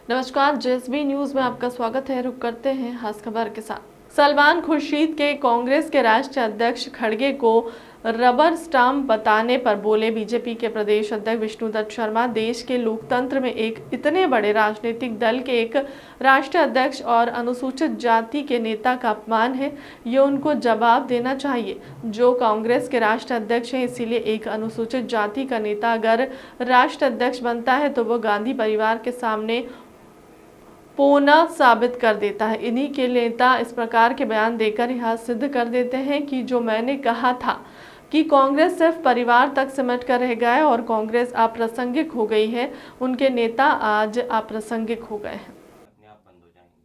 नमस्कार, JSB news में आपका स्वागत है। रुक करते हैं खास खबर के साथ। सलमान खुर्शीद के कांग्रेस के राष्ट्रीय अध्यक्ष खड़गे को रबर स्टाम्प बताने पर बोले बीजेपी के प्रदेश अध्यक्ष विष्णुदत्त शर्मा, देश के लोकतंत्र में एक इतने बड़े राजनीतिक दल के एक राष्ट्रीय अध्यक्ष और अनुसूचित जाति के नेता का अपमान है। ये उनको जवाब देना चाहिए। जो कांग्रेस के राष्ट्रीय अध्यक्ष हैं, इसीलिए एक अनुसूचित जाति का नेता अगर राष्ट्रीय अध्यक्ष बनता है तो वो गांधी परिवार के सामने पौना साबित कर देता है। इन्हीं के नेता इस प्रकार के बयान देकर यह सिद्ध कर देते हैं कि जो मैंने कहा था कि कांग्रेस सिर्फ परिवार तक सिमट कर रह गया है और कांग्रेस अप्रासंगिक हो गई है, उनके नेता आज अप्रासंगिक हो गए हैं। अपने आप बंद हो जाएंगे।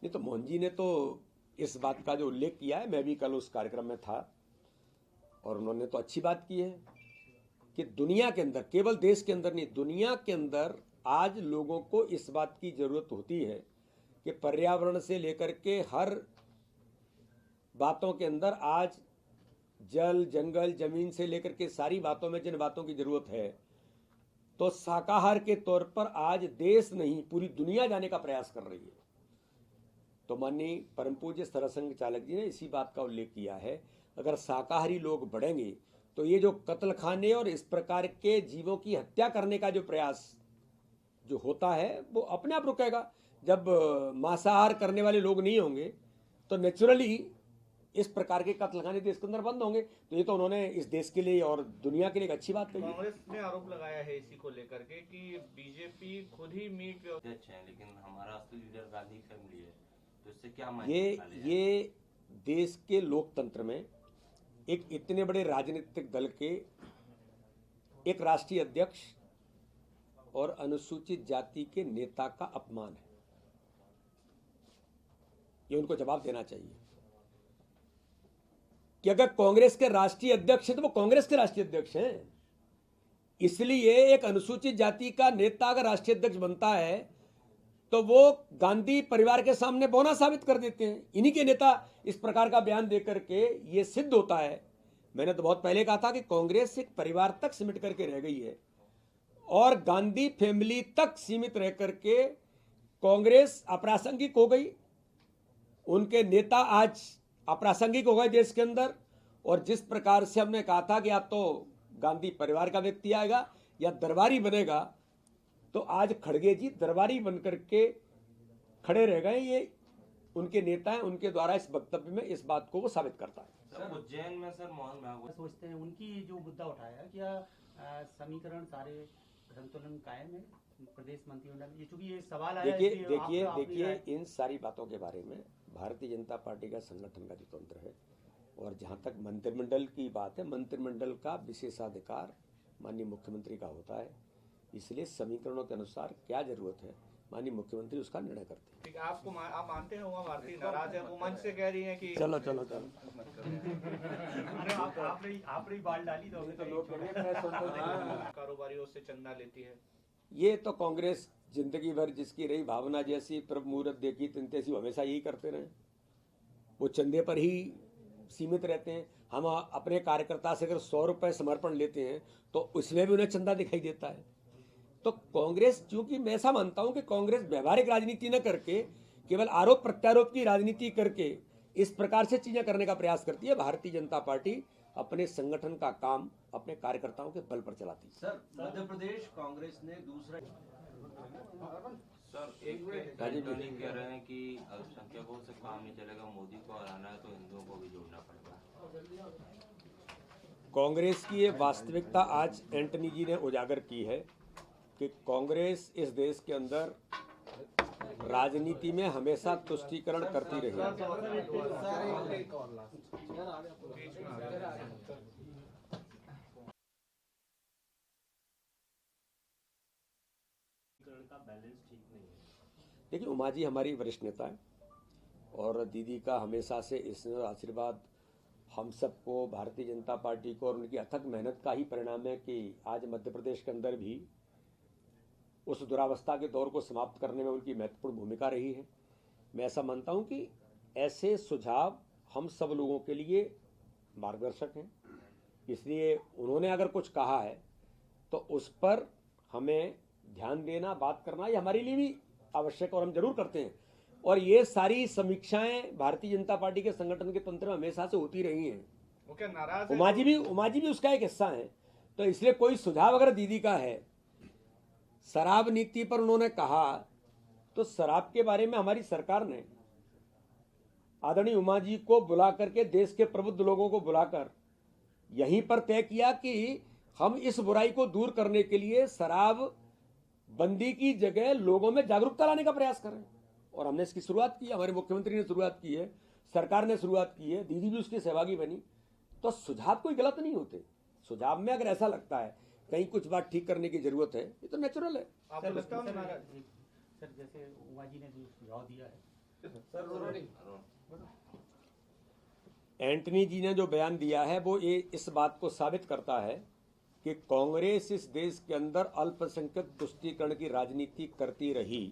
नहीं तो मोहन जी ने तो इस बात का जो उल्लेख किया है, मैं भी कल उस कार्यक्रम में था और उन्होंने तो अच्छी बात की है कि दुनिया के अंदर, केवल देश के अंदर नहीं, दुनिया के अंदर आज लोगों को इस बात की जरूरत होती है कि पर्यावरण से लेकर के हर बातों के अंदर आज जल, जंगल, जमीन से लेकर के सारी बातों में जिन बातों की जरूरत है, तो शाकाहार के तौर पर आज देश नहीं पूरी दुनिया जाने का प्रयास कर रही है। तो माननीय परम पूज्य सरसंघ चालक जी ने इसी बात का उल्लेख किया है, अगर शाकाहारी लोग बढ़ेंगे तो ये जो कत्ल खाने और इस प्रकार के जीवों की हत्या करने का जो प्रयास जो होता है वो अपने आप रुकेगा। जब मांसाहार करने वाले लोग नहीं होंगे तो नेचुरली इस प्रकार के कत्ल खाने देश के अंदर बंद होंगे। तो ये तो उन्होंने इस देश के लिए और दुनिया के लिए एक अच्छी बात कही। कांग्रेस ने आरोप लगाया है इसी को लेकर के कि बीजेपी खुद ही मीट अध्यक्ष है, लेकिन हमारा असली लीडर गांधी फैमिली है, तो इससे क्या ये देश के लोकतंत्र में एक इतने बड़े राजनीतिक दल के एक राष्ट्रीय अध्यक्ष और अनुसूचित जाति के नेता का अपमान है। ये उनको जवाब देना चाहिए कि अगर कांग्रेस के राष्ट्रीय अध्यक्ष हैं तो वो कांग्रेस के राष्ट्रीय अध्यक्ष हैं। इसलिए एक अनुसूचित जाति का नेता अगर राष्ट्रीय अध्यक्ष बनता है तो वो गांधी परिवार के सामने बौना साबित कर देते हैं। इन्हीं के नेता इस प्रकार का बयान देकर के ये सिद्ध होता है। मैंने तो बहुत पहले कहा था कि कांग्रेस एक परिवार तक सिमट करके रह गई है और गांधी फैमिली तक सीमित रह करके कांग्रेस अप्रासंगिक हो गई। उनके नेता आज अप्रासंगिक हो गए देश के अंदर। और जिस प्रकार से हमने कहा था कि या तो गांधी परिवार का व्यक्ति आएगा या दरबारी बनेगा, तो आज खड़गे जी दरबारी बनकर के खड़े रह गए। ये उनके नेता हैं, उनके द्वारा इस वक्तव्य में इस बात को वो साबित करता है। सर उज्जैन में सर मोहन भागवत सोचते हैं उनकी जो मुद्दा उठाया क्या समीकरण सारे संतुलन कायम है प्रदेश मंत्रिमंडल, ये चूंकि ये सवाल आया। देखिए इन सारी बातों के बारे में भारतीय जनता पार्टी का संगठन का जो तंत्र है, और जहां तक मंत्रिमंडल की बात है, मंत्रिमंडल का विशेषाधिकार माननीय मुख्यमंत्री का होता है। इसलिए समीकरणों के अनुसार क्या जरूरत है माननीय मुख्यमंत्री उसका निर्णय करते हैं। आपको आप मानते हैं उमा भारती नाराज है, वो मंच से कह रही है कि चलो अरे आपने बाल डाली तो कारोबारियों से चंदा लेती है। ये तो कांग्रेस जिंदगी भर जिसकी रही भावना, जैसी प्रभु मुहूर्त देखी तिन तैसी हमेशा यही करते रहे। वो चंदे पर ही सीमित रहते हैं। हम अपने कार्यकर्ता से अगर 100 रुपए समर्पण लेते हैं तो उसमें भी उन्हें चंदा दिखाई देता है। तो कांग्रेस, चूंकि मैं ऐसा मानता हूं कि कांग्रेस व्यवहारिक राजनीति न करके केवल आरोप प्रत्यारोप की राजनीति करके इस प्रकार से चीजें करने का प्रयास करती है। भारतीय जनता पार्टी अपने संगठन का काम अपने कार्यकर्ताओं के बल पर चलाती है। सर मध्य प्रदेश कांग्रेस ने दूसरा सर एक नहीं कह रहे हैं कि अल्पसंख्यकों से काम नहीं चलेगा, मोदी को हराना है तो हिंदुओं को भी जोड़ना पड़ेगा। कांग्रेस की ये वास्तविकता आज एंटनी जी ने उजागर की है कि कांग्रेस इस देश के अंदर राजनीति में हमेशा तुष्टीकरण करती रही है। देखिए, उमा जी हमारी वरिष्ठ नेता है और दीदी का हमेशा से इस आशीर्वाद हम सबको, भारतीय जनता पार्टी को और उनकी अथक मेहनत का ही परिणाम है कि आज मध्य प्रदेश के अंदर भी उस दुरावस्था के दौर को समाप्त करने में उनकी महत्वपूर्ण भूमिका रही है। मैं ऐसा मानता हूं कि ऐसे सुझाव हम सब लोगों के लिए मार्गदर्शक हैं। इसलिए उन्होंने अगर कुछ कहा है तो उस पर हमें ध्यान देना, बात करना, ये हमारे लिए भी आवश्यक और हम जरूर करते हैं। और ये सारी समीक्षाएं भारतीय जनता पार्टी के संगठन के तंत्र में हमेशा से होती रही हैं। वो क्या नाराज है? उमा जी भी उसका एक हिस्सा है। तो इसलिए कोई सुझाव अगर दीदी का है, शराब नीति पर उन्होंने कहा, तो शराब के बारे में हमारी सरकार ने आदरणीय उमा जी को बुला करके, देश के प्रबुद्ध लोगों को बुलाकर यहीं पर तय किया कि हम इस बुराई को दूर करने के लिए शराब बंदी की जगह लोगों में जागरूकता लाने का प्रयास करें। और हमने इसकी शुरुआत की, हमारे मुख्यमंत्री ने शुरुआत की है, सरकार ने शुरुआत की है, दीदी भी उसकी सहभागी बनी। तो सुझाव कोई गलत नहीं होते। सुझाव में अगर ऐसा लगता है कहीं कुछ बात ठीक करने की जरूरत है, ये तो नेचुरल है। आपको लगता है नाराज? सर जैसे उमा जी ने जो सुझाव दिया है, एंटनी जी ने जो बयान दिया है वो ये इस बात को साबित करता है कि कांग्रेस इस देश के अंदर अल्पसंख्यक तुष्टीकरण की राजनीति करती रही।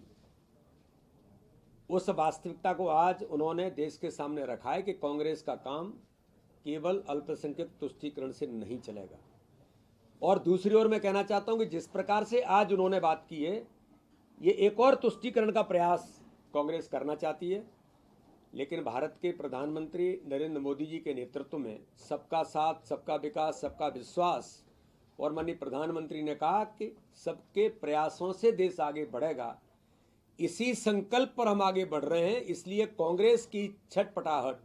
उस वास्तविकता को आज उन्होंने देश के सामने रखा है कि कांग्रेस का काम केवल अल्पसंख्यक तुष्टीकरण से नहीं चलेगा। और दूसरी ओर मैं कहना चाहता हूं कि जिस प्रकार से आज उन्होंने बात की है, ये एक और तुष्टीकरण का प्रयास कांग्रेस करना चाहती है। लेकिन भारत के प्रधानमंत्री नरेंद्र मोदी जी के नेतृत्व में सबका साथ, सबका विकास, सबका विश्वास, और माननीय प्रधानमंत्री ने कहा कि सबके प्रयासों से देश आगे बढ़ेगा, इसी संकल्प पर हम आगे बढ़ रहे हैं। इसलिए कांग्रेस की छटपटाहट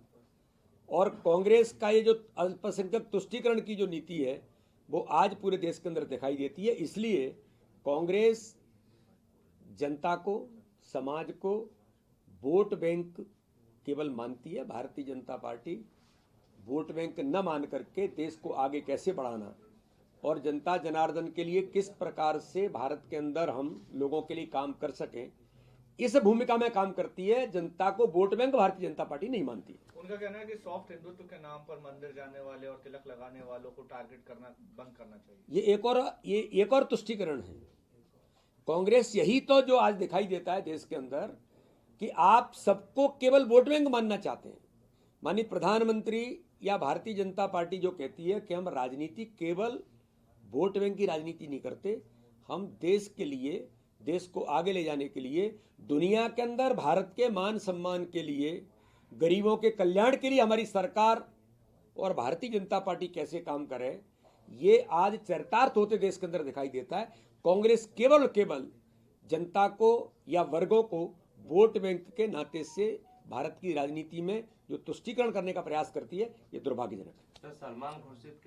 और कांग्रेस का ये जो अल्पसंख्यक तुष्टीकरण की जो नीति है वो आज पूरे देश के अंदर दिखाई देती है। इसलिए कांग्रेस जनता को, समाज को वोट बैंक केवल मानती है। Bharatiya Janata party vote bank न मान करके देश को आगे कैसे बढ़ाना और जनता जनार्दन के लिए किस प्रकार से भारत के अंदर हम लोगों के लिए काम कर सकें, इस भूमिका में काम करती है। जनता को vote bank Bharatiya Janata party नहीं मानती। उनका कहना है कि सॉफ्ट हिंदुत्व के नाम पर मंदिर जाने वाले और तिलक लगाने वालों को टारगेट करना बंद करना चाहिए। ये एक और तुष्टीकरण है। कांग्रेस यही तो जो आज दिखाई देता है देश के अंदर कि आप सबको केवल वोट बैंक मानना चाहते हैं। माननीय प्रधानमंत्री या भारतीय जनता पार्टी जो कहती है कि हम राजनीति केवल वोट बैंक की राजनीति नहीं करते, हम देश के लिए, देश को आगे ले जाने के लिए, दुनिया के अंदर भारत के मान सम्मान के लिए, गरीबों के कल्याण के लिए हमारी सरकार और भारतीय जनता पार्टी कैसे काम करे, ये आज चरितार्थ होते देश के अंदर दिखाई देता है। कांग्रेस केवल जनता को या वर्गों को वोट बैंक के नाते से भारत की राजनीति में जो तुष्टीकरण करने का प्रयास करती है, ये दुर्भाग्यजनक है। सर, सलमान खुर्शीद